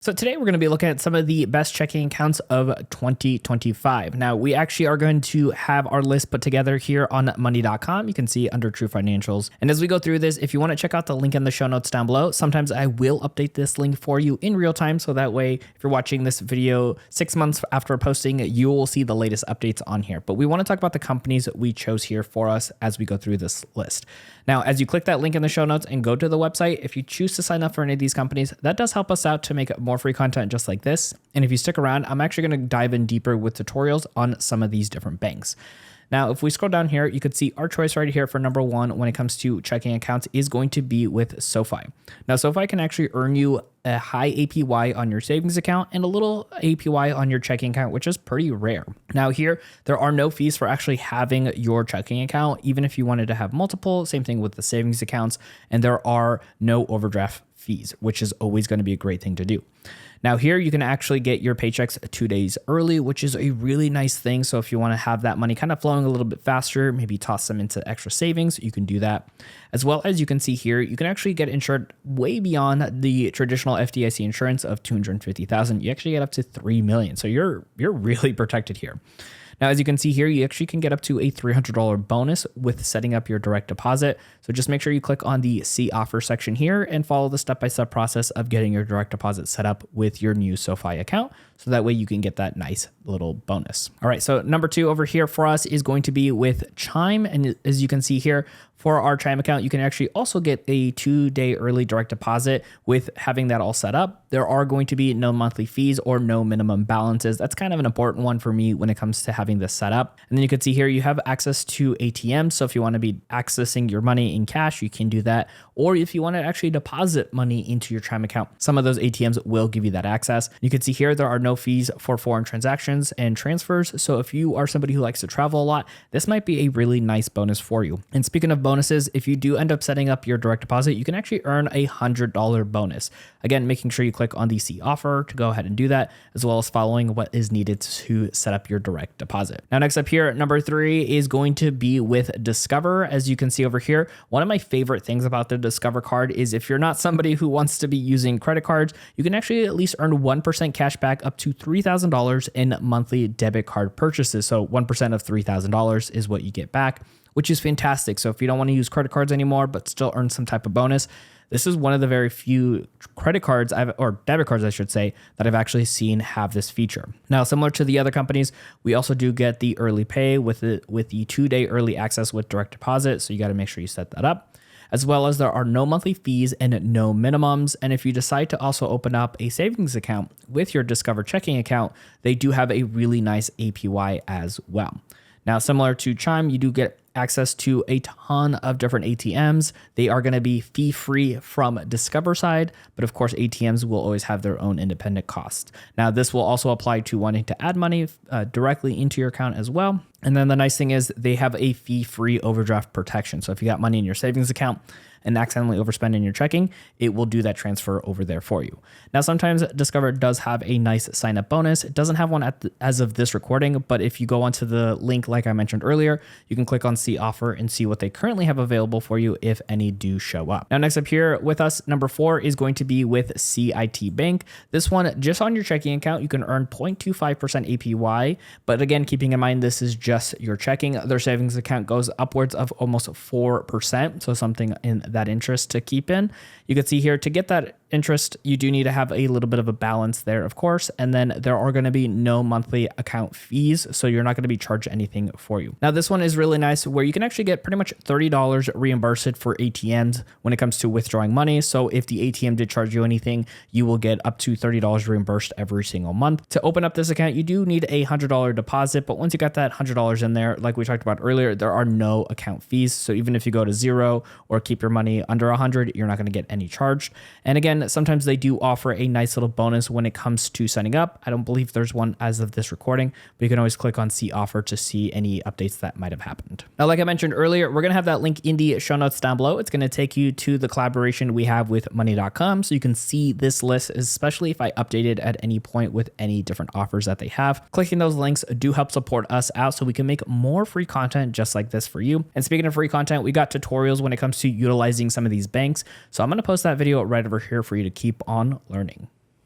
So today we're going to be looking at some of the best checking accounts of 2025. Now we actually are going to have our list put together here on money.com. You can see under True Financials. And as we go through this, if you want to check out the link in the show notes down below, sometimes I will update this link for you in real time. So that way, if you're watching this video 6 months after posting, you will see the latest updates on here. But we want to talk about the companies that we chose here for us as we go through this list. Now, as you click that link in the show notes and go to the website, if you choose to sign up for any of these companies, that does help us out to make more free content just like this. And if you stick around, I'm actually going to dive in deeper with tutorials on some of these different banks. Now, if we scroll down here, you could see our choice right here for number one when it comes to checking accounts is going to be with SoFi. Now, SoFi can actually earn you a high APY on your savings account and a little APY on your checking account, which is pretty rare. Now here, there are no fees for actually having your checking account, even if you wanted to have multiple, same thing with the savings accounts, and there are no overdraft fees, which is always going to be a great thing to do. Now here you can actually get your paychecks 2 days early, which is a really nice thing. So if you want to have that money kind of flowing a little bit faster, maybe toss some into extra savings, you can do that. As well as you can see here, you can actually get insured way beyond the traditional FDIC insurance of $250,000. You actually get up to $3 million. So you're really protected here. Now, as you can see here, you actually can get up to a $300 bonus with setting up your direct deposit. So just make sure you click on the See Offer section here and follow the step-by-step process of getting your direct deposit set up with your new SoFi account. So that way you can get that nice little bonus. All right, so number two over here for us is going to be with Chime. And as you can see here, for our Chime account, you can actually also get a 2-day early direct deposit with having that all set up. There are going to be no monthly fees or no minimum balances. That's kind of an important one for me when it comes to having this set up. And then you can see here, you have access to ATMs. So if you want to be accessing your money in cash, you can do that. Or if you want to actually deposit money into your Chime account, some of those ATMs will give you that access. You can see here, there are no fees for foreign transactions and transfers. So if you are somebody who likes to travel a lot, this might be a really nice bonus for you. And speaking of bonuses, if you do end up setting up your direct deposit, you can actually earn a $100 bonus. Again, making sure you click on the See Offer to go ahead and do that, as well as following what is needed to set up your direct deposit. Now, next up here, number three is going to be with Discover. As you can see over here, one of my favorite things about the Discover card is if you're not somebody who wants to be using credit cards, you can actually at least earn 1% cash back up to $3,000 in monthly debit card purchases. So 1% of $3,000 is what you get back, which is fantastic. So if you don't want to use credit cards anymore, but still earn some type of bonus, this is one of the very few credit cards or debit cards, I should say, that I've actually seen have this feature. Now, similar to the other companies, we also do get the early pay with the 2-day early access with direct deposit. So you got to make sure you set that up. As well as there are no monthly fees and no minimums. And if you decide to also open up a savings account with your Discover checking account, they do have a really nice APY as well. Now, similar to Chime, you do get access to a ton of different ATMs. They are going to be fee-free from Discover side, but of course, ATMs will always have their own independent costs. Now, this will also apply to wanting to add money directly into your account as well. And then the nice thing is they have a fee-free overdraft protection. So if you got money in your savings account and accidentally overspend in your checking, it will do that transfer over there for you. Now, sometimes Discover does have a nice sign-up bonus. It doesn't have one as of this recording, but if you go onto the link, like I mentioned earlier, you can click on See Offer and see what they currently have available for you if any do show up. Now, next up here with us, number four is going to be with CIT Bank. This one, just on your checking account, you can earn 0.25% APY, but again, keeping in mind, this is just your checking. Their savings account goes upwards of almost 4%, so something in that interest to keep in. You can see here, to get that interest, you do need to have a little bit of a balance there, of course, and then there are going to be no monthly account fees, so you're not going to be charged anything for you. Now, this one is really nice where you can actually get pretty much $30 reimbursed for ATMs when it comes to withdrawing money. So if the ATM did charge you anything, you will get up to $30 reimbursed every single month. To open up this account, you do need a $100 deposit, but once you got that $100 in there, like we talked about earlier, there are no account fees. So even if you go to zero or keep your money under 100, you're not going to get any charged. And again, sometimes they do offer a nice little bonus when it comes to signing up. I don't believe there's one as of this recording, but you can always click on See Offer to see any updates that might have happened. Now, like I mentioned earlier, we're going to have that link in the show notes down below. It's going to take you to the collaboration we have with money.com. So you can see this list, especially if I update it at any point with any different offers that they have. Clicking those links do help support us out so we can make more free content just like this for you. And speaking of free content, we got tutorials when it comes to utilizing some of these banks. So I'm going to post that video right over here for you to keep on learning.